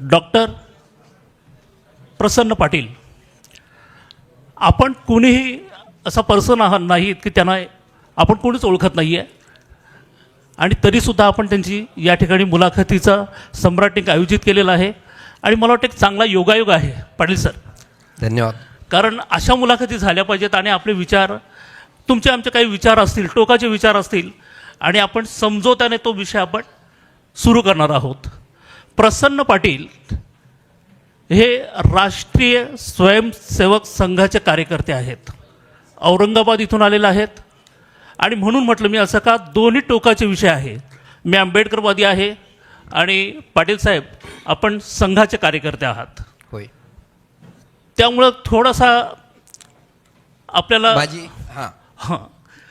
Doctor प्रसन्न पाटील, आपण कुणीही असा पर्सन आहात नाहीत की त्यांना आपण कोणीच ओळखत नाही आहे, आणि तरीसुद्धा आपण त्यांची या ठिकाणी मुलाखतीचा सम्राटिक आयोजित केलेला आहे. आणि मला वाटतं एक चांगला योगायोग आहे पाटील सर. धन्यवाद. कारण अशा मुलाखती झाल्या पाहिजेत आणि आपले विचार, तुमचे आमचे काही विचार असतील, टोकाचे विचार असतील, आणि आपण समजोत्याने तो विषय आपण सुरू करणार आहोत. प्रसन्न पाटील हे राष्ट्रीय स्वयंसेवक संघाचे कार्यकर्ते आहेत. औरंगाबाद इथून आलेले आहेत. आणि म्हणून म्हटलं मी असं का, दोन्ही टोकाचे विषय आहे. मी आंबेडकरवादी आहे आणि पाटील साहेब आपण संघाचे कार्यकर्ते आहात. होय. त्यामुळं थोडासा आपल्याला माझी हां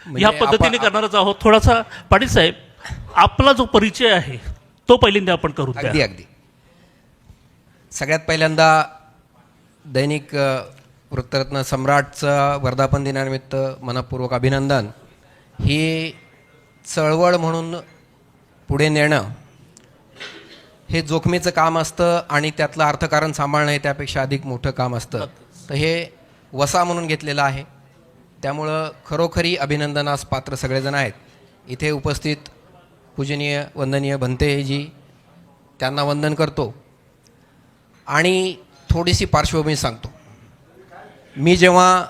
ह्या पद्धतीने करणारच आहोत. थोडासा पाटील साहेब आपला जो परिचय आहे तो पहिल्यांदा आपण करू द्या. अगदी अगदी. सगळ्यात पहिल्यांदा दैनिक वृत्तरत्न सम्राटचा वर्धापन दिनानिमित्त मनपूर्वक अभिनंदन. ही चळवळ म्हणून पुढे नेणं हे जोखमीचं काम असतं आणि त्यातलं अर्थकारण सांभाळणं हे त्यापेक्षा अधिक मोठं काम असतं. तर हे वसा म्हणून घेतलेलं आहे. त्यामुळं खरोखरी अभिनंदनास पात्र सगळेजण आहेत. इथे उपस्थित पूजनीय वंदनीय भंतेजी, त्यांना वंदन करतो. आणि थोडीशी पार्श्वभूमी सांगतो. मी जेव्हा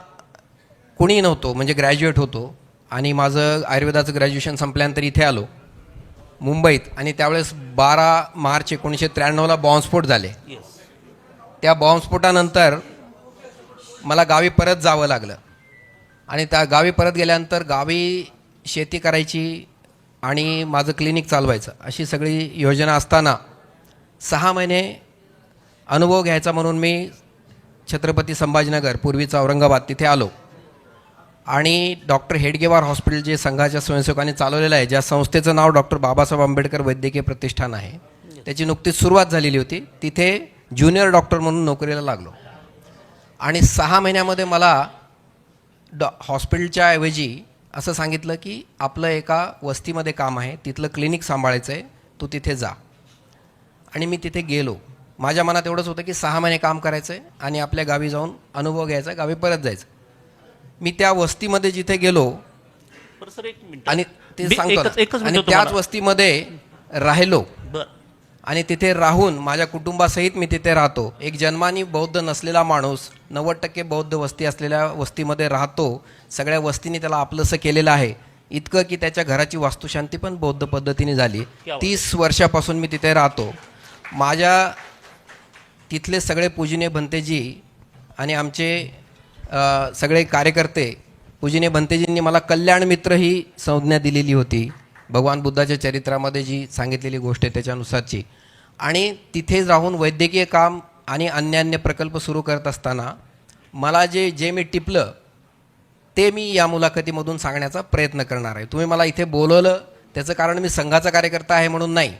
कुणी नव्हतो, म्हणजे ग्रॅज्युएट होतो, आणि माझं आयुर्वेदाचं ग्रॅज्युएशन संपल्यानंतर इथे आलो मुंबईत. आणि त्यावेळेस 12 मार्च 1993ला बॉम्बस्फोट झाले. त्या बॉम्बस्फोटानंतर मला गावी परत जावं लागलं. आणि त्या गावी परत गेल्यानंतर गावी शेती करायची आणि माझं क्लिनिक चालवायचं अशी सगळी योजना असताना 6 महिने अनुभव घ्यायचा म्हणून मी छत्रपती संभाजीनगर, पूर्वीचं औरंगाबाद, तिथे आलो. आणि डॉक्टर हेडगेवार हॉस्पिटल जे संघाच्या स्वयंसेवकांनी चालवलेलं आहे, ज्या संस्थेचं नाव डॉक्टर बाबासाहेब आंबेडकर वैद्यकीय प्रतिष्ठान आहे, त्याची नुकतीच सुरुवात झालेली होती. तिथे ज्युनियर डॉक्टर म्हणून नोकरीला लागलो. आणि 6 महिन्यामध्ये मला हॉस्पिटलच्या ऐवजी असं सांगितलं की आपलं एका वस्तीमध्ये काम आहे, तिथलं क्लिनिक सांभाळायचं आहे, तू तिथे जा. आणि मी तिथे गेलो. माझ्या मनात एवढंच होतं की 6 महिने काम करायचं आहे आणि आपल्या गावी जाऊन अनुभव घ्यायचा, गावी परत जायचं. मी त्या वस्तीमध्ये जिथे गेलो आणि ते सांगतो, आणि त्याच वस्तीमध्ये राहिलो. आणि तिथे राहून माझ्या कुटुंबासहित मी तिथे राहतो. एक जन्मानी बौद्ध नसलेला माणूस 90% बौद्ध वस्ती असलेल्या वस्तीमध्ये राहतो. सगळ्या वस्तीने त्याला आपलंसं केलेलं आहे, इतकं की त्याच्या घराची वास्तुशांती पण बौद्ध पद्धतीने झाली. 30 वर्षापासून मी तिथे राहतो. माझ्या तिथले सगळे पूजनीय भंतेजी आणि आमचे सगळे कार्यकर्ते, पूजनीय भंतेजींनी मला कल्याण मित्र ही संज्ञा दिलेली होती, भगवान बुद्धाच्या चरित्रामध्ये जी सांगितलेली गोष्ट आहे त्याच्यानुसारची. आणि तिथे राहून वैद्यकीय काम आणि अन्य प्रकल्प सुरू करत असताना मला जे मी टिपलं ते मी या मुलाखतीमधून सांगण्याचा प्रयत्न करणार आहे. तुम्ही मला इथे बोलवलं त्याचं कारण मी संघाचा कार्यकर्ता आहे म्हणून नाही,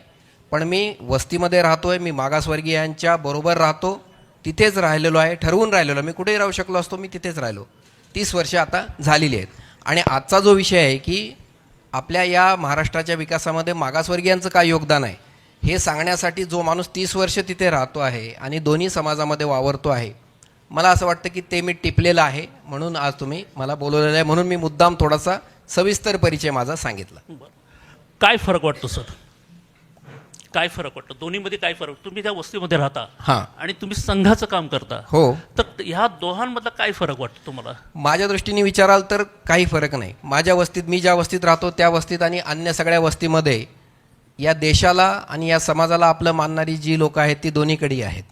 पण मी वस्तीमध्ये राहतो आहे, मी मागासवर्गीयांच्या बरोबर राहतो, तिथेच राहिलेलो आहे, ठरवून राहिलेलो. मी कुठेही राहू शकलो असतो, मी तिथेच राहिलो. 30 वर्षे आता झालेली आहेत. आणि आजचा जो विषय आहे की आपल्या या महाराष्ट्राच्या विकासामध्ये मागासवर्गीयांचं काय योगदान आहे हे सांगण्यासाठी जो माणूस 30 वर्ष तिथे राहतो आहे आणि दोन्ही समाजामध्ये वावरतो आहे, मला असं वाटतं की ते मी टिपलेलं आहे. म्हणून आज तुम्ही मला बोलवलेलं आहे. म्हणून मी मुद्दाम थोडासा सविस्तर परिचय माझा सांगितला. काय फरक वाटतो सर? काय फरक वाटतं दोन्हीमध्ये? काय फरक? तुम्ही त्या वस्तीमध्ये राहता हां आणि तुम्ही संघाचं काम करता, हो, तर ह्या दोघांमधला काय फरक वाटतो तुम्हाला? माझ्या दृष्टीने विचाराल तर काही फरक नाही. माझ्या वस्तीत, मी ज्या वस्तीत राहतो त्या वस्तीत आणि अन्य सगळ्या वस्तीमध्ये या देशाला आणि या समाजाला आपलं मानणारी जी लोक आहेत ती दोन्हीकडे आहेत.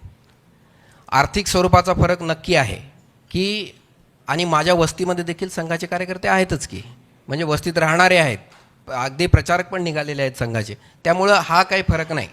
आर्थिक स्वरूपाचा फरक नक्की आहे की, आणि माझ्या वस्तीमध्ये देखील संघाचे कार्यकर्ते आहेतच की, म्हणजे वस्तीत राहणारे आहेत, अगदी प्रचारक पण निघालेले आहेत संघाचे. त्यामुळं हा काही फरक नाही.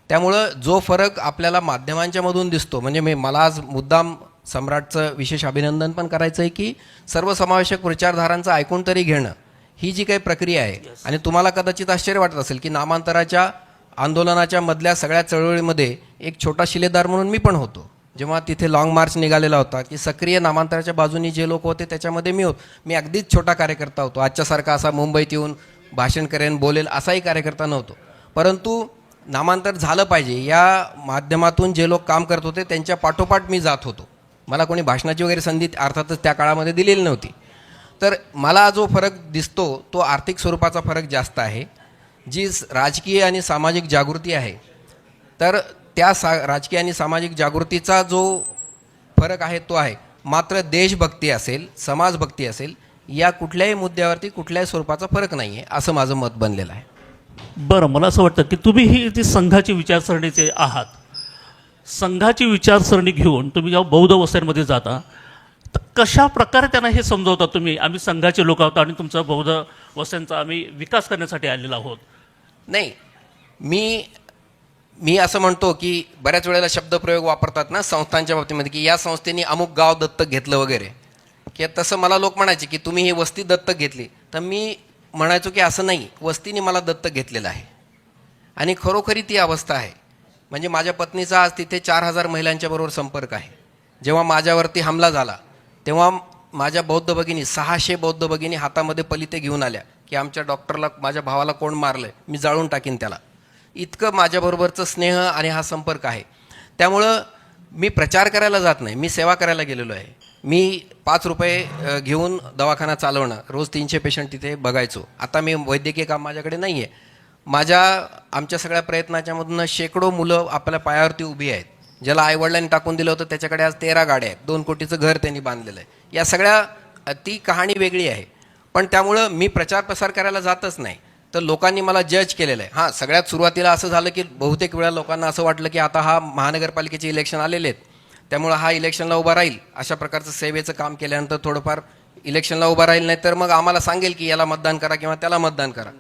त्यामुळं जो फरक आपल्याला माध्यमांच्या मधून दिसतो, म्हणजे मला आज मुद्दाम सम्राटचं विशेष अभिनंदन पण करायचं आहे की सर्वसमावेशक विचारधारांचं ऐकून तरी घेणं ही जी काही प्रक्रिया आहे. आणि तुम्हाला कदाचित आश्चर्य वाटत असेल की नामांतराच्या आंदोलनाच्या मधल्या सगळ्या चळवळीमध्ये एक छोटा शिलेदार म्हणून मी पण होतो. जेव्हा तिथे लाँग मार्च निघालेला होता की सक्रिय नामांतराच्या बाजूनी जे लोक होते त्याच्यामध्ये मी होतो. मी अगदीच छोटा कार्यकर्ता होतो. आजच्यासारखा असा मुंबईत येऊन भाषण करेन, बोलेल असाही कार्यकर्ता नव्हतो. परंतु नामांतर झालं पाहिजे या माध्यमातून जे लोक काम करत होते त्यांच्या पाठोपाठ मी जात होतो. मला कोणी भाषणाची वगैरे संधी अर्थातच त्या काळामध्ये दिलेली नव्हती. तर मला जो फरक दिसतो तो आर्थिक स्वरूपाचा फरक जास्त आहे. जी राजकीय आणि सामाजिक जागृती आहे तर त्या राजकीय आणि सामाजिक जागृतीचा जो फरक आहे तो आहे. मात्र देशभक्ती असेल, समाजभक्ती असेल, या कुठल्याही मुद्द्यावरती कुठल्याही स्वरूपाचा फरक नाही आहे असं माझं मत बनलेलं आहे. बरं, मला असं वाटतं की तुम्ही ही जी संघाची विचारसरणीचे आहात, संघाची विचारसरणी घेऊन तुम्ही जेव्हा बौद्ध वस्त्यांमध्ये जाता तर कशा प्रकारे त्यांना हे समजवता तुम्ही, आम्ही संघाचे लोक आहोत आणि तुमचा बौद्ध वस्त्यांचा आम्ही विकास करण्यासाठी आलेलो आहोत? नाही, मी असं म्हणतो की बऱ्याच वेळेला शब्दप्रयोग वापरतात ना संस्थांच्या बाबतीमध्ये की या संस्थेने अमुक गाव दत्तक घेतलं वगैरे, की तसं मला लोक म्हणायचे की तुम्ही ही वस्ती दत्तक घेतली. तर मी म्हणायचो की असं नाही, वस्तीने मला दत्तक घेतलेलं आहे आणि खरोखरी ती अवस्था आहे. म्हणजे माझ्या पत्नीचा आज तिथे 4,000 महिलांच्या बरोबर संपर्क आहे. जेव्हा माझ्यावरती हमला झाला तेव्हा माझ्या बौद्ध भगिनी 600 बौद्ध भगिनी हातामध्ये पलिते घेऊन आल्या की आमच्या डॉक्टरला, माझ्या भावाला कोण मारलं, मी जाळून टाकीन त्याला. इतकं माझ्याबरोबरचं स्नेह आणि हा संपर्क आहे. त्यामुळं मी प्रचार करायला जात नाही, मी सेवा करायला गेलेलो आहे. मी 5 रुपये घेऊन दवाखाना चालवणं, रोज 300 पेशंट तिथे बघायचो. आता मी वैद्यकीय काम माझ्याकडे नाही आहे. आमच्या सगळ्या प्रयत्नाच्यामधून शेकडो मुलं आपल्या पायावरती उभी आहेत. ज्याला आईवडिलांनी टाकून दिलं होतं त्याच्याकडे आज 13 गाड्या आहेत, 2 कोटीचं घर त्यांनी बांधलेलं आहे. या सगळ्या ती कहाणी वेगळी आहे. पण त्यामुळं मी प्रचार प्रसार करायला जातच नाही. तर लोकांनी मला जज केलेलं आहे. हां, सगळ्यात सुरुवातीला असं झालं की बहुतेक वेळा लोकांना असं वाटलं की आता हा महानगरपालिकेचे इलेक्शन आलेले आहेत, त्यामुळं हा इलेक्शनला उभा राहील. अशा प्रकारचं सेवेचं काम केल्यानंतर थोडंफार इलेक्शनला उभा राहील, नाही तर मग आम्हाला सांगेल की याला मतदान करा किंवा त्याला मतदान करा.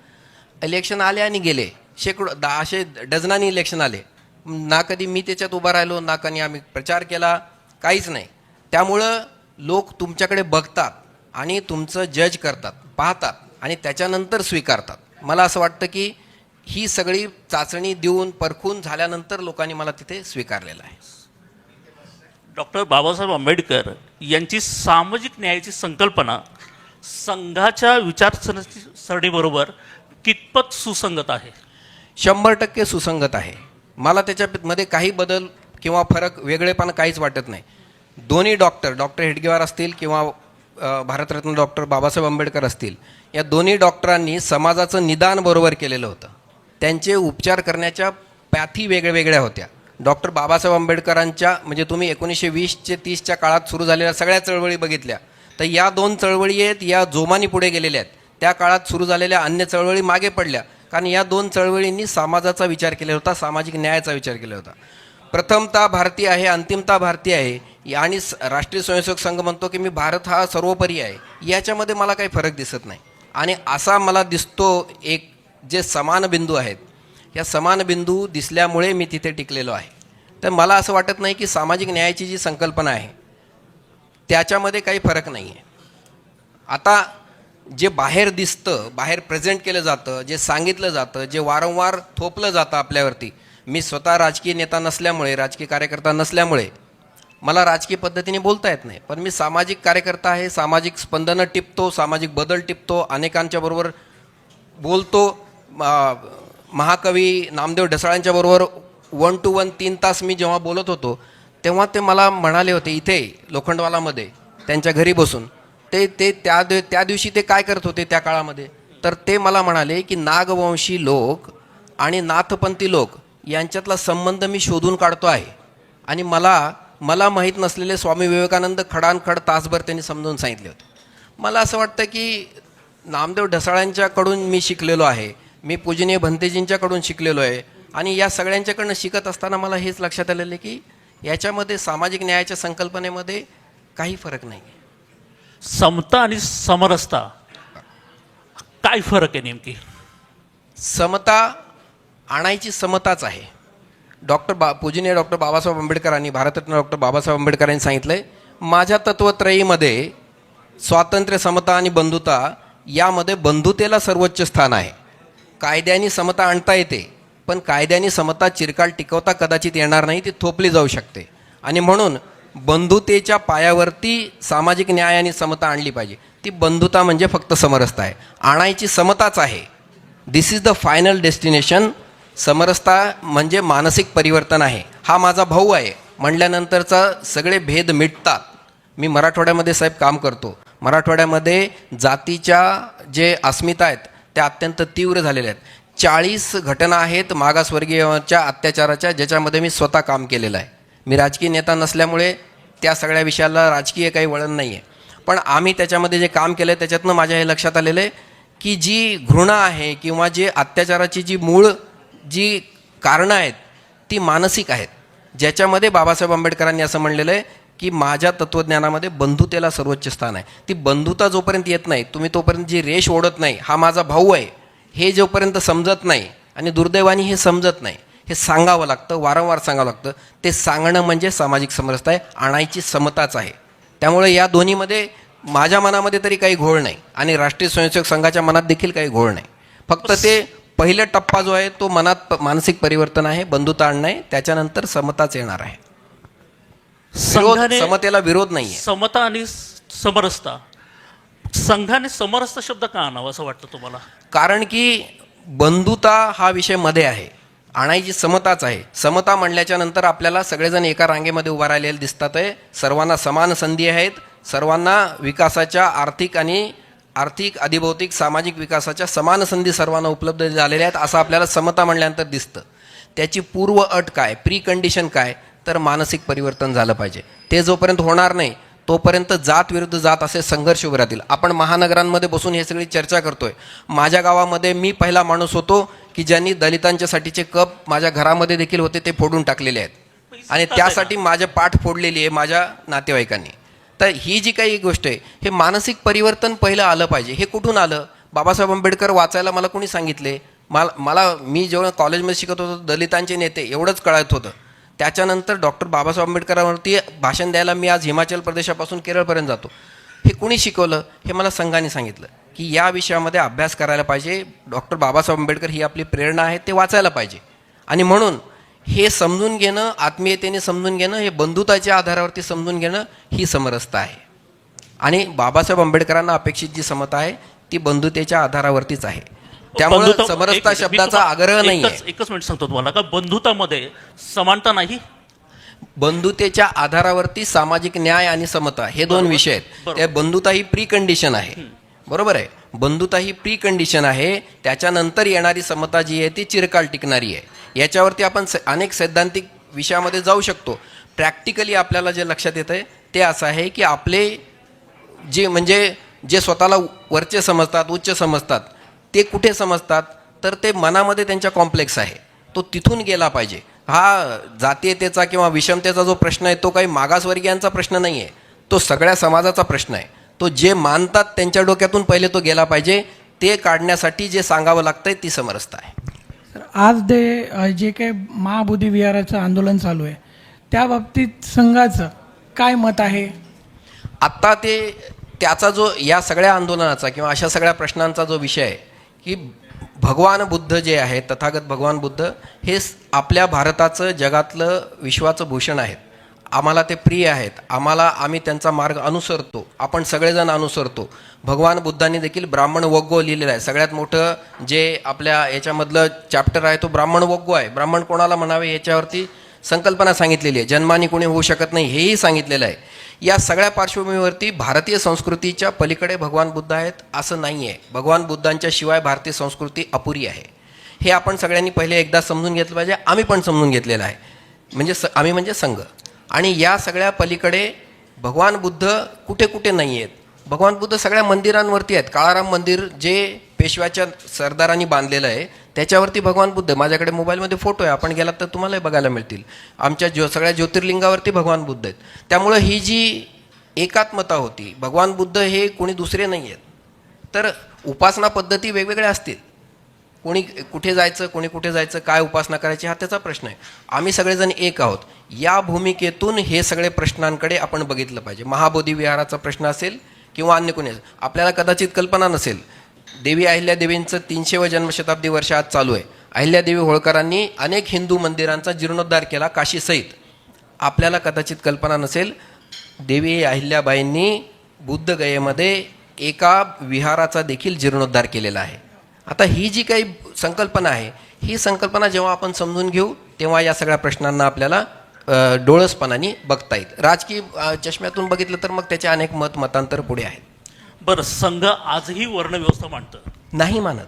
इलेक्शन आले आणि गेले, शेकडो असे डझनानी इलेक्शन आले. ना कधी मी त्याच्यात उभा राहिलो, ना कधी आम्ही प्रचार केला, काहीच नाही. त्यामुळं लोक तुमच्याकडे बघतात आणि तुमचं जज करतात, पाहतात आणि त्याच्यानंतर स्वीकारतात. मला असं वाटतं की ही सगळी चाचणी देऊन परखून झाल्यानंतर लोकांनी मला तिथे स्वीकारलेलं आहे. डॉक्टर बाबासाहेब आंबेडकर यांची सामाजिक न्यायाची संकल्पना संघाच्या विचारसरणीबरोबर कितपत सुसंगत आहे? 100% सुसंगत आहे. मला त्याच्यामध्ये काही बदल किंवा फरक, वेगळेपणा काहीच वाटत नाही. दोन्ही डॉक्टर हेडगेवार असतील किंवा भारतरत्न डॉक्टर बाबासाहेब आंबेडकर असतील, या दोन्ही डॉक्टरांनी समाजाचं निदान बरोबर केलेलं होतं. त्यांचे उपचार करण्याच्या पॅथी वेगळ्या होत्या. डॉक्टर बाबासाहेब आंबेडकरांच्या म्हणजे तुम्ही 1920 ते 30च्या काळात सुरू झालेल्या सगळ्या चळवळी बघितल्या तर या 2 चळवळी आहेत, या जोमाने पुढे गेलेल्या आहेत. त्या काळात सुरू झालेल्या अन्य चळवळी मागे पडल्या, कारण या 2 चळवळींनी समाजाचा विचार केला होता, सामाजिक न्यायाचा विचार केला होता. प्रथमता भारतीय आहे, अंतिमता भारतीय आहे आणि राष्ट्रीय स्वयंसेवक संघ म्हणतो की मी भारत हा सर्वोपरी आहे. याच्यामध्ये मला काही फरक दिसत नाही. आणि असा मला दिसतो एक जे समान बिंदू आहेत, या समान बिंदू दिसल्यामुळे मी तिथे टिकलेलो आहे. तर मला असं वाटत नाही की सामाजिक न्यायाची जी संकल्पना आहे त्याच्यामध्ये काही फरक नाही आहे. आता जे बाहेर दिसतं, बाहेर प्रेझेंट केलं जातं, जे सांगितलं जातं, जे वारंवार थोपलं जातं आपल्यावरती, मी स्वतः राजकीय नेता नसल्यामुळे, राजकीय कार्यकर्ता नसल्यामुळे मला राजकीय पद्धतीने बोलता येत नाही. पण मी सामाजिक कार्यकर्ता आहे, सामाजिक स्पंदनं टिपतो, सामाजिक बदल टिपतो, अनेकांच्या बरोबर बोलतो. महाकवी नामदेव ढसाळांच्या बरोबर 1 to 1 3 तास मी जेव्हा बोलत होतो तेव्हा ते मला म्हणाले होते इथे लोखंडवालामध्ये त्यांच्या घरी बसून, त्या दिवशी ते काय करत होते त्या काळामध्ये, तर ते मला म्हणाले की नागवंशी लोक आणि नाथपंथी लोक यांच्यातला संबंध मी शोधून काढतो आहे. आणि मला माहीत नसलेले स्वामी विवेकानंद खडानखड तासभर त्यांनी समजून सांगितले होते. मला असं वाटतं की नामदेव ढसाळ्यांच्याकडून मी शिकलेलो आहे, मी पूजनीय भंतेजींच्याकडून शिकलेलो आहे आणि या सगळ्यांच्याकडनं शिकत असताना मला हेच लक्षात आलेलं की याच्यामध्ये सामाजिक न्यायाच्या संकल्पनेमध्ये काही फरक नाही. समता आणि समरसता काय फरक आहे नेमकी? समता आणायची समताच आहे. पूजनीय डॉक्टर बाबासाहेब आंबेडकरांनी, भारतरत्न डॉक्टर बाबासाहेब आंबेडकरांनी सांगितलंय, माझ्या तत्वत्रयीमध्ये स्वातंत्र्य, समता आणि बंधुता यामध्ये बंधुतेला सर्वोच्च स्थान आहे. कायद्याने समता आणता येते, पण कायद्याने समता चिरकाल टिकवता कदाचित येणार नाही, ती थोपली जाऊ शकते. आणि म्हणून बंधुतेच्या पायावरती सामाजिक न्याय आणि समता आणली पाहिजे. ती बंधुता म्हणजे फक्त समरसता आहे, आणायची समताच आहे. दिस इज द फायनल डेस्टिनेशन समरसता म्हणजे मानसिक परिवर्तन आहे. हा माझा भाऊ आहे म्हणल्यानंतरचा सगळे भेद मिटतात. मी मराठवाड्यामध्ये साहेब काम करतो. मराठवाड्यामध्ये जातीच्या जे अस्मिता आहेत त्या अत्यंत तीव्र झालेल्या आहेत. 40 घटना आहेत मागासवर्गीयांच्या अत्याचाराच्या, ज्याच्यामध्ये मी स्वतः काम केलेलं आहे. मी राजकीय नेता नसल्यामुळे त्या सगळ्या विषयाला राजकीय काही वळण नाही आहे, पण आम्ही त्याच्यामध्ये जे काम केलं आहे त्याच्यातनं माझ्या हे लक्षात आलेलं आहे की जी घृणा आहे किंवा जे अत्याचाराची जी मूळ जी कारणं आहेत ती मानसिक आहेत, ज्याच्यामध्ये बाबासाहेब आंबेडकरांनी असं म्हणलेलं आहे की माझ्या तत्त्वज्ञानामध्ये बंधुतेला सर्वोच्च स्थान आहे. ती बंधुता जोपर्यंत येत नाही, तुम्ही तोपर्यंत जी रेष ओढत नाही, हा माझा भाऊ आहे हे जोपर्यंत समजत नाही, आणि दुर्दैवाने हे समजत नाही, हे सांगावं लागतं, वारंवार सांगावं लागतं. ते सांगणं म्हणजे सामाजिक समरसता आहे, आणायची समताच आहे. त्यामुळे या दोन्हीमध्ये माझ्या मनामध्ये तरी काही घोळ नाही आणि राष्ट्रीय स्वयंसेवक संघाच्या मनात देखील काही घोळ नाही. फक्त ते पहिला टप्पा जो आहे तो मनात मानसिक परिवर्तन आहे, बंधुता आणणं आहे, त्याच्यानंतर समताच येणार आहे. संघाने समतेला विरोध नाही आहे. समता आणि समरसता, संघाने समरसता शब्द का आणावा असं वाटतं तुम्हाला? कारण की बंधुता हा विषय मध्ये आहे, आणायची समताच आहे. समता म्हणल्याच्या नंतर आपल्याला सगळेजण एका रांगेमध्ये उभा राहिलेले दिसतात आहे. सर्वांना समान संधी आहेत, सर्वांना विकासाच्या आर्थिक अधिभौतिक सामाजिक विकासाच्या समान संधी सर्वांना उपलब्ध झालेल्या आहेत असं आपल्याला समता म्हणल्यानंतर दिसतं. त्याची पूर्व अट काय, प्री कंडिशन काय, तर मानसिक परिवर्तन झालं पाहिजे. ते जोपर्यंत होणार नाही तोपर्यंत जात विरुद्ध जात असे संघर्ष उभे राहतील. आपण महानगरांमध्ये बसून हे सगळी चर्चा करतोय. माझ्या गावामध्ये मी पहिला माणूस होतो की ज्यांनी दलितांच्यासाठीचे कप माझ्या घरामध्ये देखील होते ते फोडून टाकलेले आहेत आणि त्यासाठी माझे पाठ फोडलेली आहे माझ्या नातेवाईकांनी. तर ही जी काही गोष्ट आहे हे मानसिक परिवर्तन पहिलं आलं पाहिजे. हे कुठून आलं? बाबासाहेब आंबेडकर वाचायला मला कोणी सांगितले? मी जेव्हा कॉलेजमध्ये शिकत होतो दलितांचे नेते एवढंच कळत होतं. त्याच्यानंतर डॉक्टर बाबासाहेब आंबेडकरांवरती भाषण द्यायला मी आज हिमाचल प्रदेशापासून केरळपर्यंत जातो. हे कुणी शिकवलं? हे मला संघाने सांगितलं की या विषयामध्ये अभ्यास करायला पाहिजे. डॉक्टर बाबासाहेब आंबेडकर ही आपली प्रेरणा आहे, ते वाचायला पाहिजे. आणि म्हणून हे समजून घेणं, आत्मीयतेने समजून घेणं, हे बंधुताच्या आधारावरती समजून घेणं ही समरसता आहे. आणि बाबासाहेब आंबेडकरांना अपेक्षित जी समता आहे ती बंधुतेच्या आधारावरतीच आहे. त्यामुळे समरसता शब्दाचा आग्रह नाही आहे. एकच मिनिट सांगतो तुम्हाला का बंधुतामध्ये समानता नाही? बंधुतेच्या आधारावरती सामाजिक न्याय आणि समता हे दोन विषय आहेत. त्या बंधुता ही प्री कंडिशन आहे, बरोबर आहे. बंधुता ही प्री कंडिशन आहे, त्याच्यानंतर येणारी समता जी आहे ती चिरकाल टिकणारी आहे. याच्यावरती आपण अनेक सैद्धांतिक विषयामध्ये जाऊ शकतो. प्रॅक्टिकली आपल्याला जे लक्षात येतं आहे ते असं आहे की आपले जे स्वतःला वरचे समजतात, उच्च समजतात, ते कुठे समजतात? तर ते मनामध्ये त्यांच्या कॉम्प्लेक्स आहे, तो तिथून गेला पाहिजे. हा जातीयतेचा किंवा विषमतेचा जो प्रश्न आहे तो काही मागासवर्गीयांचा प्रश्न नाही आहे, तो सगळ्या समाजाचा प्रश्न आहे. तो जे मानतात त्यांच्या डोक्यातून पहिले तो गेला पाहिजे. ते काढण्यासाठी जे सांगावं लागतंय ती समरसता आहे. आज जे काही महाबोधी विहाराचं आंदोलन चालू आहे त्या बाबतीत संघाचं काय मत आहे? आत्ता त्याचा जो या सगळ्या आंदोलनाचा किंवा अशा सगळ्या प्रश्नांचा जो विषय आहे की भगवान बुद्ध जे आहे, तथागत भगवान बुद्ध हे आपल्या भारताचं जगातलं विश्वाचं भूषण आहेत. आम्हाला ते प्रिय आहेत. आम्ही त्यांचा मार्ग अनुसरतो, आपण सगळेजण अनुसरतो. भगवान बुद्धांनी देखील ब्राह्मण वग्गो लिहिलेलं आहे. सगळ्यात मोठं जे आपल्या याच्यामधलं चॅप्टर आहे तो ब्राह्मण वग्गो आहे. ब्राह्मण कोणाला म्हणावे याच्यावरती संकल्पना सांगितलेली आहे. जन्माने कोणी होऊ शकत नाही हेही सांगितलेलं आहे. या सगळ्या पार्श्वभूमीवरती भारतीय संस्कृतीच्या पलीकडे भगवान बुद्ध आहेत असं नाही आहे. भगवान बुद्धांच्या शिवाय भारतीय संस्कृती अपुरी आहे. हे आपण सगळ्यांनी पहिले एकदा समजून घेतलं पाहिजे. आम्ही पण समजून घेतलेलं आहे. आम्ही म्हणजे संघ. आणि या सगळ्या पलीकडे भगवान बुद्ध कुठे कुठे नाही आहेत. भगवान बुद्ध सगळ्या मंदिरांवरती आहेत. काळाराम मंदिर जे पेशव्याच्या सरदारांनी बांधलेलं आहे त्याच्यावरती भगवान बुद्ध, माझ्याकडे मोबाईलमध्ये फोटो आहे, आपण गेलात तर तुम्हालाही बघायला मिळतील. आमच्या सगळ्या ज्योतिर्लिंगावरती भगवान बुद्ध आहेत. त्यामुळं ही जी एकात्मता होती, भगवान बुद्ध हे कोणी दुसरे नाही आहेत. तर उपासना पद्धती वेगवेगळ्या असतील. कोणी कुठे जायचं, काय उपासना करायची हा त्याचा प्रश्न आहे. आम्ही सगळेजण एक आहोत. या भूमिकेतून हे सगळे प्रश्नांकडे आपण बघितलं पाहिजे. महाबोधी विहाराचा प्रश्न असेल किंवा अन्य कोणी, आपल्याला कदाचित कल्पना नसेल, देवी अहिल्यादेवींचं 300वे जन्मशताब्दी वर्ष आज चालू आहे. अहिल्यादेवी होळकरांनी अनेक हिंदू मंदिरांचा जीर्णोद्धार केला काशीसहित. आपल्याला कदाचित कल्पना नसेल, देवी अहिल्याबाईंनी बुद्धगयेमध्ये एका विहाराचा देखील जीर्णोद्धार केलेला आहे. आता ही जी काही संकल्पना आहे ही संकल्पना जेव्हा आपण समजून घेऊ तेव्हा या सगळ्या प्रश्नांना आपल्याला डोळसपणाने बघता येईल. राजकीय चष्म्यातून बघितलं तर मग त्याचे अनेक मतांतर पुढे आहेत. बरं, संघ आजही वर्णव्यवस्था मांडतं? नाही मानत.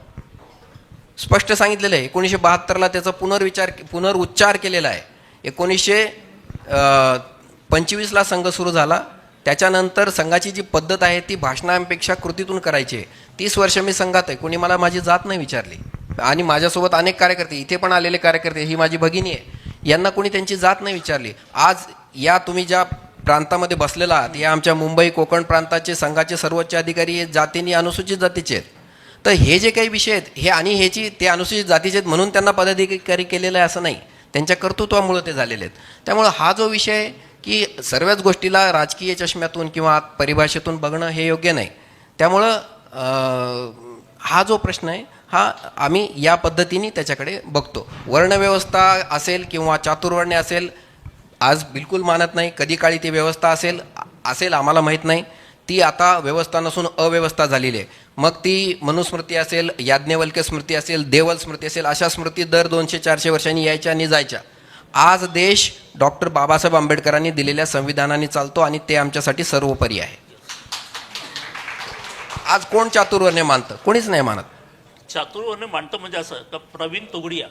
स्पष्ट सांगितलेलं आहे. 1972ला त्याचा पुनरुच्चार केलेला आहे. 1925ला संघ सुरू झाला. त्याच्यानंतर संघाची जी पद्धत आहे ती भाषणांपेक्षा कृतीतून करायची आहे. 30 वर्ष मी संघात आहे. कोणी मला माझी जात नाही विचारली. आणि माझ्यासोबत अनेक कार्यकर्ते, इथे पण आलेले कार्यकर्ते, ही माझी भगिनी आहे, यांना कोणी त्यांची जात नाही विचारली. आज या तुम्ही ज्या प्रांतामध्ये बसलेला आहात, या आमच्या मुंबई कोकण प्रांताचे संघाचे सर्वोच्च अधिकारी जातीने अनुसूचित जातीचे आहेत. तर हे जे काही विषय आहेत हे आणि ह्याची ते अनुसूचित जातीचे आहेत म्हणून त्यांना पदाधिकारी केलेलं आहे असं नाही. त्यांच्या कर्तृत्वामुळे ते झालेले आहेत. त्यामुळं हा जो विषय आहे की सर्वच गोष्टीला राजकीय चष्म्यातून किंवा परिभाषेतून बघणं हे योग्य नाही. त्यामुळं हा जो प्रश्न आहे हा आम्ही या पद्धतीने त्याच्याकडे बघतो. वर्णव्यवस्था असेल किंवा चातुर्वर्ण्य असेल, आज बिलकुल मानत नाही. कधी काळी ती व्यवस्था असेल आम्हाला माहीत नाही. ती आता व्यवस्था नसून अव्यवस्था झालेली आहे. मग ती मनुस्मृती असेल, याज्ञवल्क्य स्मृती असेल, देवल स्मृती असेल, अशा स्मृती दर 200-400 वर्षांनी यायच्या आणि जायच्या. आज देश डॉक्टर बाबासाहेब आंबेडकरांनी दिलेल्या संविधानाने चालतो आणि ते आमच्यासाठी सर्वोपरी आहे. आज कोण चातुर्वर्ण्य मानतं? कोणीच नाही मानत. चातुर्वर्ण्य मांडतं म्हणजे असं का प्रवीण तोगडिया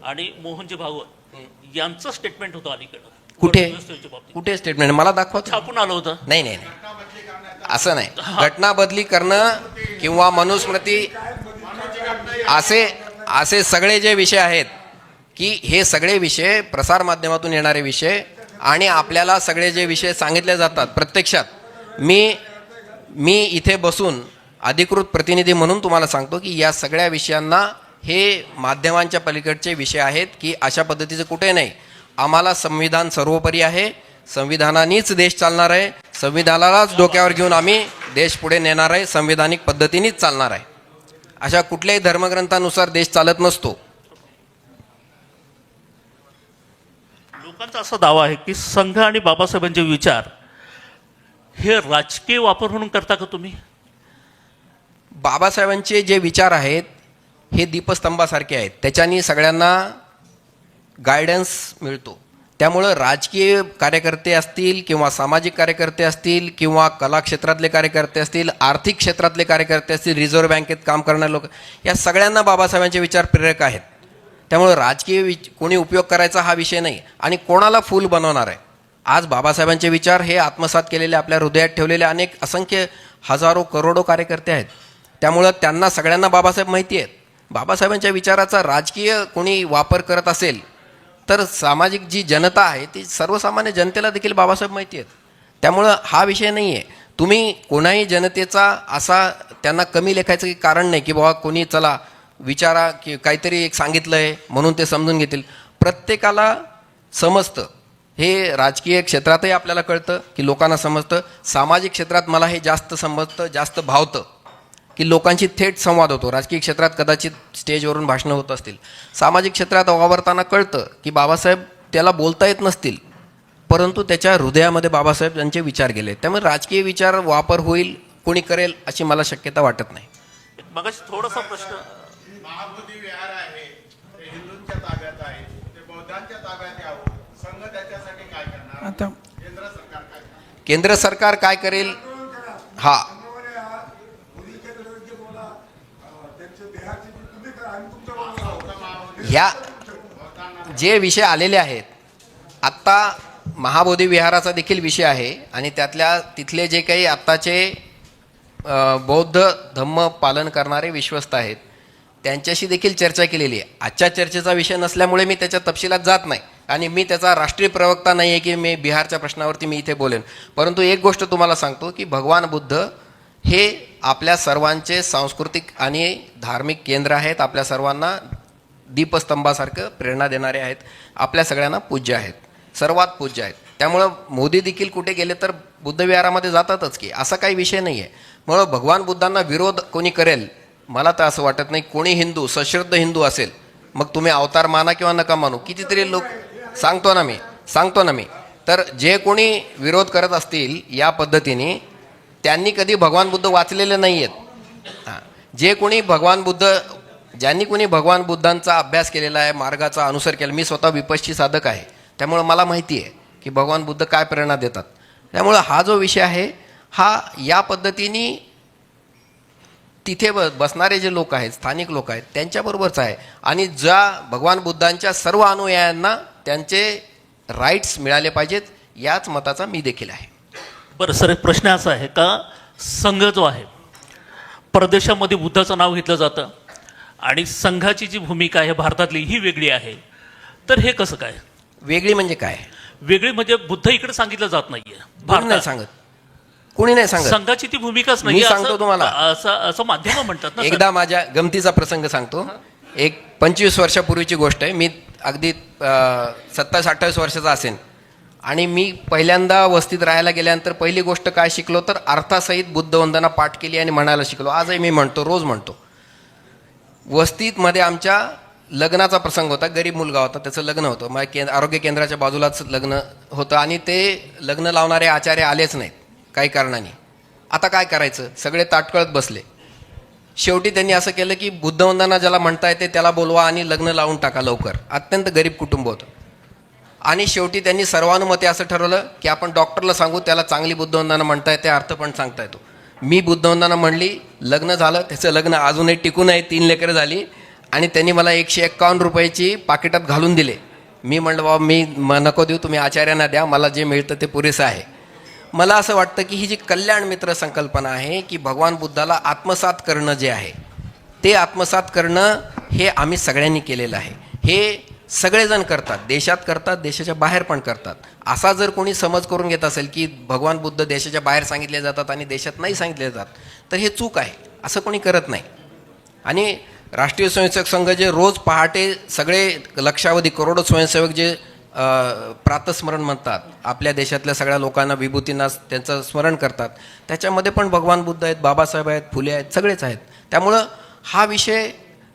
आणि मोहनजी भागवत यांचं स्टेटमेंट होतं अलीकडं वर्णव्यवस्थेच्या बाबतीत. कुठे स्टेटमेंट मला दाखवा. छापून आलं होतं. नाही, असं नाही. घटना बदली करणं किंवा मनुस्मृती असे सगळे जे विषय आहेत की हे सगळे विषय प्रसारमाध्यमातून येणारे विषय आणि आपल्याला सगळे जे विषय सांगितले जातात प्रत्यक्षात मी इथे बसून अधिकृत प्रतिनिधी म्हणून तुम्हाला सांगतो की या सगळ्या विषयांना हे माध्यमांच्या पलीकडचे विषय आहेत की अशा पद्धतीचं कुठे नाही. आम्हाला संविधान सर्वोपरी आहे. संविधानानेच देश चालणार आहे. संविधानालाच डोक्यावर घेऊन आम्ही देश पुढे नेणार आहे. संविधानिक पद्धतीनेच चालणार आहे. अशा कुठल्याही धर्मग्रंथानुसार देश चालत नसतो. लोकांचा असा दावा आहे की संघ आणि बाबासाहेबांचे विचार हे राजकीय वापर म्हणून करता का तुम्ही? बाबासाहेबांचे जे विचार आहेत हे दीपस्तंभासारखे आहेत. त्याच्यानी सगळ्यांना गायडन्स मिळतो. त्यामुळं राजकीय कार्यकर्ते असतील किंवा सामाजिक कार्यकर्ते असतील किंवा कला क्षेत्रातले कार्यकर्ते असतील, आर्थिक क्षेत्रातले कार्यकर्ते असतील, रिझर्व्ह बँकेत काम करणारे लोक, या सगळ्यांना बाबासाहेबांचे विचार प्रेरक आहेत. त्यामुळं राजकीय कोणी उपयोग करायचा हा विषय नाही आणि कोणाला फूल बनवणार आहे. आज बाबासाहेबांचे विचार हे आत्मसात केलेले, आपल्या हृदयात ठेवलेले अनेक असंख्य हजारो करोडो कार्यकर्ते आहेत. त्यामुळं त्यांना सगळ्यांना बाबासाहेब माहिती आहेत. बाबासाहेबांच्या विचाराचा राजकीय कोणी वापर करत असेल तर सामाजिक जी जनता आहे ती सर्वसामान्य जनतेला देखील बाबासाहेब माहिती आहेत. त्यामुळं हा विषय नाही आहे. तुम्ही कोणाही जनतेचा असा त्यांना कमी लेखायचं कारण नाही की बाबा कोणी चला विचारा की काहीतरी एक सांगितलं आहे म्हणून ते समजून घेतील. प्रत्येकाला समजतं. हे राजकीय क्षेत्रातही आपल्याला कळतं की लोकांना समजतं. सामाजिक क्षेत्रात मला हे जास्त समजतं, जास्त भावतं की लोकांशी थेट संवाद होतो. राजकीय क्षेत्रात कदाचित स्टेजवरून भाषणं होत असतील. सामाजिक क्षेत्रात वावरताना कळतं की बाबासाहेब त्याला बोलता येत नसतील परंतु त्याच्या हृदयामध्ये बाबासाहेब यांचे विचार गेले. त्यामुळे राजकीय विचार वापर होईल, कोणी करेल अशी मला शक्यता वाटत नाही. मगाशी थोडासा प्रश्न, महाबोधी विहार आहे ते हिंदूंच्या ताब्यात आहे, ते बौद्धांच्या ताब्यात यावं, संघ त्याच्यासाठी काय करणार? आता केंद्र सरकार काय करणार? केंद्र सरकार काय करेल? हा, ह्या जे विषय आलेले आहेत आत्ता महाबोधी विहाराचा देखील विषय आहे आणि तिथले जे काही आत्ताचे बौद्ध धम्म पालन करणारे विश्वस्त आहेत त्यांच्याशी देखील चर्चा केलेली आहे. आजच्या चर्चेचा विषय नसल्यामुळे मी त्याच्या तपशिलात जात नाही आणि मी त्याचा राष्ट्रीय प्रवक्ता नाही आहे की मी बिहारच्या प्रश्नावरती मी इथे बोलेन. परंतु एक गोष्ट तुम्हाला सांगतो की भगवान बुद्ध हे आपल्या सर्वांचे सांस्कृतिक आणि धार्मिक केंद्र आहेत. आपल्या सर्वांना दीपस्तंभासारखं प्रेरणा देणारे आहेत. आपल्या सगळ्यांना पूज्य आहेत, सर्वात पूज्य आहेत. त्यामुळं मोदी देखील कुठे गेले तर बुद्ध विहारामध्ये जातातच की, असा काही विषय नाही आहे. म्हणून भगवान बुद्धांना विरोध कोणी करेल मला तर असं वाटत नाही. कोणी हिंदू, सश्रद्ध हिंदू असेल, मग तुम्ही अवतार माना किंवा नका मानू, कितीतरी लोक सांगतो ना मी तर जे कोणी विरोध करत असतील या पद्धतीने त्यांनी कधी भगवान बुद्ध वाचलेले नाही आहेत. जे कोणी भगवान बुद्ध ज्यांनी कोणी भगवान बुद्धांचा अभ्यास केलेला आहे, मार्गाचा अनुसर केला, मी स्वतः विपश्ची साधक आहे, त्यामुळं मला माहिती आहे की भगवान बुद्ध काय प्रेरणा देतात. त्यामुळं हा जो विषय आहे हा या पद्धतीने तिथे बसणारे जे लोक आहेत, स्थानिक लोक आहेत, त्यांच्याबरोबरच आहे. आणि ज्या भगवान बुद्धांच्या सर्व अनुयायांना त्यांचे राईट्स मिळाले पाहिजेत, याच मताचा मी देखील आहे. बरं सर, एक प्रश्न असा आहे का संघ जो आहे परदेशामध्ये बुद्धाचं नाव घेतलं जातं आणि संघाची जी भूमिका आहे भारतातली ही वेगळी आहे, तर हे कसं काय वेगळी म्हणजे काय? वेगळी म्हणजे बुद्ध इकडे सांगितलं जात नाहीये कोणी भारतात. नाही सांगत, कोणी नाही सांगत. संघाची ती भूमिकाच नाही मी सांगतो तुम्हाला. असं माध्यम म्हणतात ना सर. एकदा माझ्या गमतीचा प्रसंग सांगतो. एक 25 वर्षापूर्वीची गोष्ट आहे. मी अगदी 27-28 वर्षाचा असेन आणि मी पहिल्यांदा वस्तीत राहायला गेल्यानंतर पहिली गोष्ट काय शिकलो तर अर्थासहित बुद्धवंदना पाठ केली आणि म्हणायला शिकलो. आजही मी म्हणतो, रोज म्हणतो. वस्तीमध्ये आमच्या लग्नाचा प्रसंग होता. गरीब मुलगा होता, त्याचं लग्न होतं. माझ्या आरोग्य केंद्राच्या बाजूलाच लग्न होतं आणि ते लग्न लावणारे आचार्य आलेच नाहीत काही कारणाने. आता काय करायचं, सगळे ताटकळत बसले. शेवटी त्यांनी असं केलं की बुद्धवंदना ज्याला म्हणता येते त्याला बोलवा आणि लग्न लावून टाका लवकर. अत्यंत गरीब कुटुंब होतं. आणि शेवटी त्यांनी सर्वानुमते असं ठरवलं की आपण डॉक्टरला सांगू, त्याला चांगली बुद्धवंदना म्हणता येते, अर्थ पण सांगता येतो. मी बुद्धवंदना म्हणली, लग्न झालं. त्याचं लग्न अजूनही टिकून आहे, 3 लेकरं झाली. आणि त्यांनी मला 151 रुपयाची पाकिटात घालून दिले. मी म्हणलं बाबा मी नको देऊ, तुम्ही आचार्यांना द्या, मला जे मिळतं ते पुरेसं आहे. मला असं वाटतं की ही जी कल्याण मित्र संकल्पना आहे की भगवान बुद्धाला आत्मसात करणं जे आहे ते आत्मसात करणं हे आम्ही सगळ्यांनी केलेलं आहे. हे सगळेजण करतात, देशात करतात, देशाच्या बाहेर पण करतात. असा जर कोणी समज करून घेत असेल की भगवान बुद्ध देशाच्या बाहेर सांगितले जातात आणि देशात नाही सांगितले जातात, तर हे चूक आहे. असं कोणी करत नाही. आणि राष्ट्रीय स्वयंसेवक संघ जे रोज पहाटे सगळे लक्षावधी करोडो स्वयंसेवक जे प्रातस्मरण म्हणतात, आपल्या देशातल्या सगळ्या लोकांना, विभूतींना त्यांचं स्मरण करतात, त्याच्यामध्ये पण भगवान बुद्ध आहेत, बाबासाहेब आहेत, फुले आहेत, सगळेच आहेत. त्यामुळं हा विषय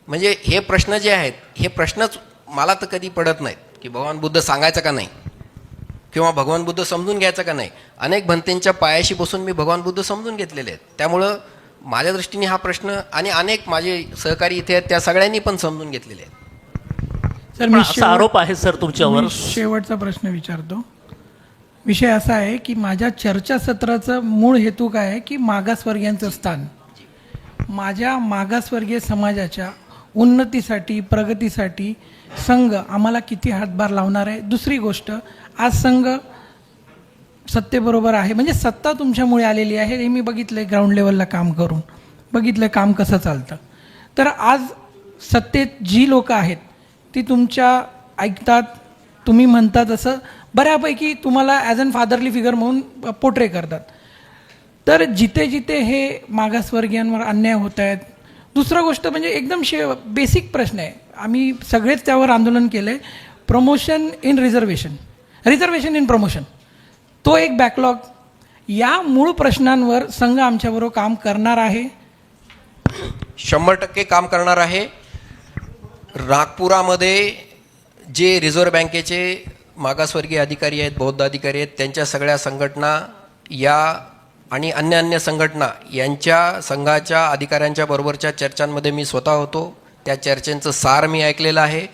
म्हणजे हे प्रश्न जे आहेत हे प्रश्नच मला तर कधी पडत नाहीत की भगवान बुद्ध सांगायचं का नाही किंवा भगवान बुद्ध समजून घ्यायचं का नाही. अनेक भंतेंच्या पायाशी बसून मी भगवान बुद्ध समजून घेतलेले आहेत. त्यामुळं माझ्या दृष्टीने हा प्रश्न आणि अनेक माझे सहकारी इथे आहेत त्या सगळ्यांनी पण समजून घेतलेले आहेत. सर, पण असा आरोप आहे सर तुमच्यावर. मी शेवटचा प्रश्न विचारतो. विषय असा आहे की माझ्या चर्चासत्राचं मूळ हेतू काय आहे की मागासवर्गीयांचं स्थान, माझ्या मागासवर्गीय समाजाच्या उन्नतीसाठी, प्रगतीसाठी संघ आम्हाला किती हातभार लावणार आहे. दुसरी गोष्ट, आज संघ सत्तेबरोबर आहे, म्हणजे सत्ता तुमच्यामुळे आलेली आहे हे मी बघितलं आहे. ग्राउंड लेवलला काम करून बघितलं काम कसं चालतं. तर आज सत्तेत जी लोकं आहेत ती तुमच्या ऐकतात, तुम्ही म्हणता तसं बऱ्यापैकी तुम्हाला ॲज अन फादरली फिगर म्हणून पोर्ट्रे करतात. तर जिथे जिथे हे मागासवर्गीयांवर अन्याय होत आहेत. दुसरा गोष्ट म्हणजे एकदम बेसिक प्रश्न आहे, आम्ही सगळेच त्यावर आंदोलन केलं आहे, promotion in reservation, reservation in promotion, तो एक बॅकलॉग. या मूळ प्रश्नांवर संघ आमच्याबरोबर काम करणार आहे, 100% काम करणार आहे. नागपुरामध्ये जे रिझर्व्ह बँकेचे मागासवर्गीय अधिकारी आहेत, बौद्ध अधिकारी आहेत, त्यांच्या सगळ्या संघटना या आणि अन्य संघटना यांच्या संघाच्या अधिकाऱ्यांच्या बरोबरच्या चर्चांमध्ये मी स्वतः होतो. त्या चर्चेंचं सार मी ऐकलेलं आहे.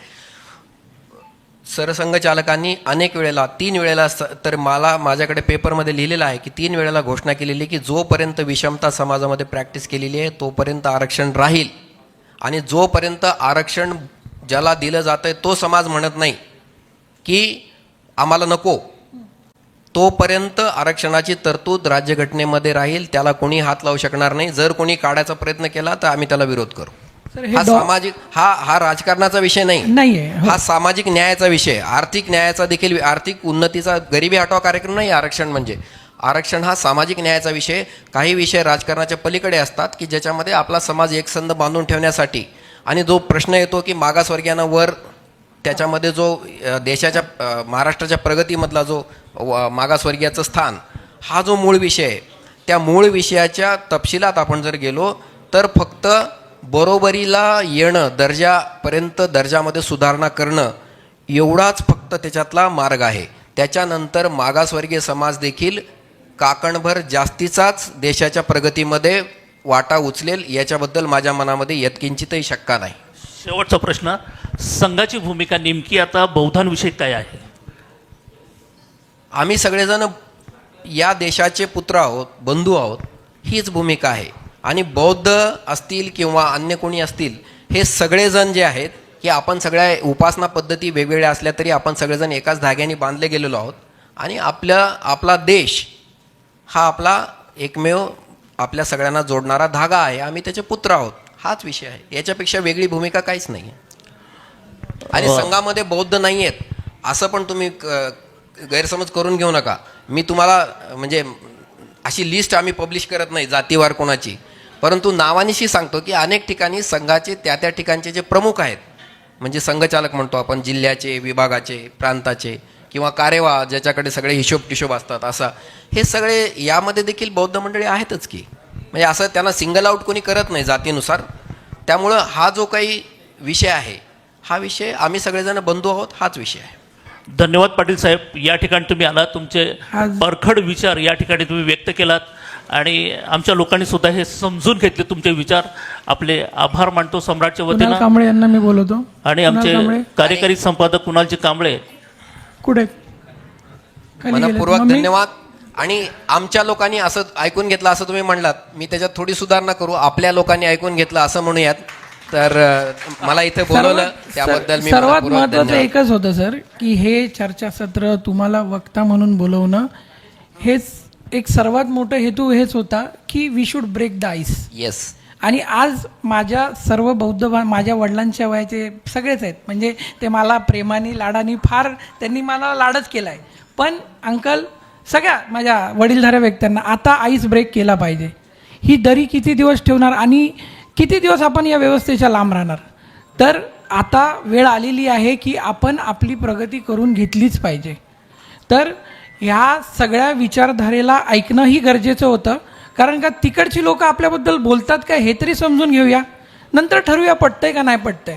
सरसंघचालकांनी अनेक वेळेला, 3 वेळेला तर माझ्याकडे पेपरमध्ये लिहिलेलं आहे की 3 वेळेला घोषणा केलेली की जोपर्यंत विषमता समाजामध्ये प्रॅक्टिस केलेली आहे तोपर्यंत आरक्षण राहील. आणि जोपर्यंत आरक्षण ज्याला दिलं जातं आहे तो समाज म्हणत नाही की आम्हाला नको, तोपर्यंत आरक्षणाची तरतूद राज्यघटनेमध्ये राहील. त्याला कोणी हात लावू शकणार नाही. जर कोणी काढायचा प्रयत्न केला तर आम्ही त्याला विरोध करू. सर, हे हा सामाजिक हा राजकारणाचा विषय नाही आहे. हा सामाजिक न्यायाचा विषय, आर्थिक न्यायाचा देखील, आर्थिक उन्नतीचा, गरिबी हटवा कार्यक्रम नाही आरक्षण म्हणजे. आरक्षण हा सामाजिक न्यायाचा विषय. काही विषय राजकारणाच्या पलीकडे असतात की ज्याच्यामध्ये आपला समाज एकसंध बांधून ठेवण्यासाठी, आणि जो प्रश्न येतो की मागासवर्गीयांना वर, त्याच्यामध्ये जो देशाच्या महाराष्ट्राच्या प्रगतीमधला जो मागासवर्गीयाचं स्थान, हा जो मूळ विषय आहे, त्या मूळ विषयाच्या तपशिलात आपण जर गेलो तर फक्त बरोबरीला येणं, दर्जापर्यंत दर्जामध्ये सुधारणा करणं एवढाच फक्त त्याच्यातला मार्ग आहे. त्याच्यानंतर मागासवर्गीय समाज देखील काकणभर जास्तीचाच देशाच्या प्रगतीमध्ये वाटा उचलेल, याच्याबद्दल माझ्या मनामध्ये यत्किंचितही शंका नाही. शेवटचा प्रश्न, संघाची भूमिका नेमकी आता बौद्धांविषयी काय आहे? आम्ही सगळेजण या देशाचे पुत्र आहोत, बंधू आहोत, हीच भूमिका आहे. आणि बौद्ध असतील किंवा अन्य कोणी असतील, हे सगळेजण जे आहेत की आपण सगळ्या उपासना पद्धती वेगवेगळ्या असल्या तरी आपण सगळेजण एकाच धाग्याने बांधले गेलेलो आहोत. आणि आपला देश हा आपला एकमेव आपल्या सगळ्यांना जोडणारा धागा आहे. आम्ही त्याचे पुत्र आहोत, हाच विषय आहे. याच्यापेक्षा वेगळी भूमिका काहीच नाही आहे. आणि संघामध्ये बौद्ध नाही आहेत असं पण तुम्ही गैरसमज करून घेऊ नका. मी तुम्हाला म्हणजे अशी लिस्ट आम्ही पब्लिश करत नाही जातीवार कोणाची, परंतु नावानिशी सांगतो की अनेक ठिकाणी संघाचे त्या ठिकाणचे जे प्रमुख आहेत, म्हणजे संघचालक म्हणतो आपण, जिल्ह्याचे, विभागाचे, प्रांताचे किंवा कारेवा ज्याच्याकडे सगळे हिशोब टिशोब असतात, असा हे सगळे यामध्ये देखील बौद्ध मंडळी आहेतच की. म्हणजे असं त्यांना सिंगल आउट कोणी करत नाही जातीनुसार. त्यामुळं हा जो काही विषय आहे, हा विषय आम्ही सगळेजण बंधू आहोत, हाच विषय आहे. धन्यवाद पाटील साहेब, या ठिकाणी तुम्ही आलात, तुमचे परखड विचार या ठिकाणी तुम्ही व्यक्त केलात आणि आमच्या लोकांनी सुद्धा हे समजून घेतले तुमचे विचार. आपले आभार मानतो सम्राटच्या कुणाल वतीनं. कांबळे यांना मी बोलवतो. आणि कुणाल आमचे कांबळे कार्यकारी संपादक कुणालजी कांबळे, कुठे खाली गेलेत? मनपूर्वक मग मी- धन्यवाद. आणि आमच्या लोकांनी असं ऐकून घेतलं असं तुम्ही म्हणलात, मी त्याच्यात थोडी सुधारणा करू, आपल्या लोकांनी ऐकून घेतलं असं म्हणूयात. तर मला इथं बोलवलं त्याबद्दल मी सर्वात मनपूर्वक महत्वाचं धन्यवाद. एकच होतं सर, की हे चर्चासत्र तुम्हाला वक्ता म्हणून बोलवणं, हेच एक सर्वात मोठं हेतू हेच होता की we should break the ice. Yes. आणि आज माझ्या सर्व बौद्ध माझ्या वडिलांच्या वयाचे सगळेच आहेत, म्हणजे ते मला प्रेमाने लाडाने फार त्यांनी मला लाडच केला आहे. पण अंकल, सगळ्या माझ्या वडीलधाऱ्या व्यक्तींना आता आईस ब्रेक केला पाहिजे. ही दरी किती दिवस ठेवणार आणि किती दिवस आपण या व्यवस्थेच्या लांब राहणार? तर आता वेळ आलेली आहे की आपण आपली प्रगती करून घेतलीच पाहिजे. तर ह्या सगळ्या विचारधारेला ऐकणंही गरजेचं होतं, कारण का तिकडची लोक आपल्याबद्दल बोलतात का हे तरी समजून घेऊया, नंतर ठरवूया पटतंय का नाही पटतंय.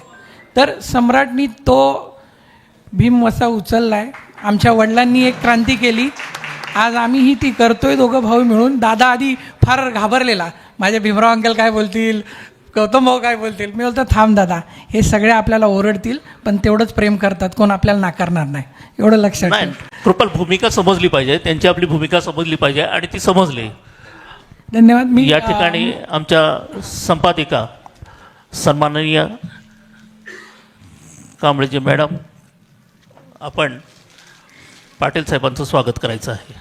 तर सम्राटनी तो भीमवसा उचलला आहे. आमच्या वडिलांनी एक क्रांती केली, आज आम्हीही ती करतोय दोघं भाऊ मिळून. दादा आधी फार घाबरलेला, माझे भीमराव अंकल काय बोलतील, गौतम भाऊ काय बोलतील. मी बोलतो थांब दादा, हे सगळे आपल्याला ओरडतील पण तेवढंच प्रेम करतात, कोण आपल्याला नाकारणार नाही, एवढं लक्षात नाही, ठेव. कृपल भूमिका समजली पाहिजे, त्यांची आपली भूमिका समजली पाहिजे आणि ती समजली. धन्यवाद. मी या ठिकाणी आमच्या संपादिका सन्माननीय कांबळेजी मॅडम, आपण पाटील साहेबांचं स्वागत करायचं आहे.